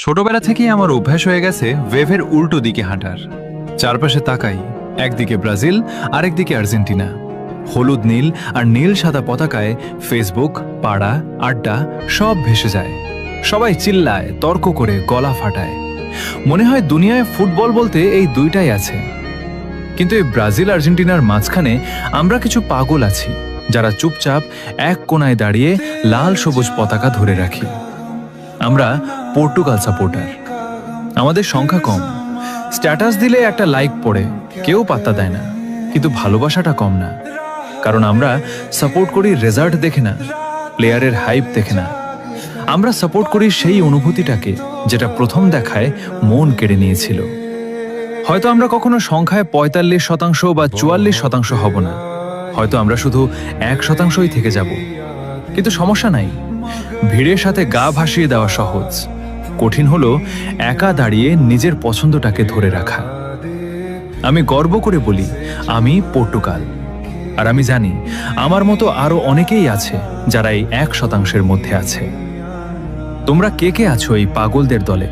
ছোটবেলা থেকেই আমার অভ্যাস হয়ে গেছে ওয়েভের উল্টো দিকে হাঁটার। চারপাশে তাকাই, একদিকে ব্রাজিল আরেকদিকে আর্জেন্টিনা। হলুদ নীল আর নীল সাদা পতাকায় ফেসবুক, পাড়া, আড্ডা সব ভেসে যায়। সবাই চিল্লায়, তর্ক করে, গলা ফাটায়। মনে হয় দুনিয়ায় ফুটবল বলতে এই দুইটাই আছে। কিন্তু এই ব্রাজিল আর্জেন্টিনার মাঝখানে আমরা কিছু পাগল আছি, যারা চুপচাপ এক কোণায় দাঁড়িয়ে লাল সবুজ পতাকা ধরে রাখি। আমরা পর্তুগাল সাপোর্টার। আমাদের সংখ্যা কম, স্ট্যাটাস দিলে একটা লাইক পড়ে, কেউ পাত্তা দেয় না, কিন্তু ভালোবাসাটা কম না। কারণ আমরা সাপোর্ট করি রেজাল্ট দেখে না, প্লেয়ারের হাইপ দেখে না। আমরা সাপোর্ট করি সেই অনুভূতিটাকে যেটা প্রথম দেখায় মন কেড়ে নিয়েছিল। হয়তো আমরা কখনো সংখ্যায় ৪৫% বা ৪৪% হব না, হয়তো আমরা শুধু ১%ই থেকে যাব। কিন্তু সমস্যা নাই, ভিড়ের সাথে গা ভাসিয়ে দেওয়া সহজ। কঠিন হলো একা দাঁড়িয়ে নিজের পছন্দটাকে ধরে রাখা। আমি গর্ব করে বলি আমি পর্তুগাল, আর আমি জানি আমার মতো আরো অনেকেই আছে যারা এই ১%-এর মধ্যে আছে। তোমরা কে কে আছো এই পাগলদের দলে?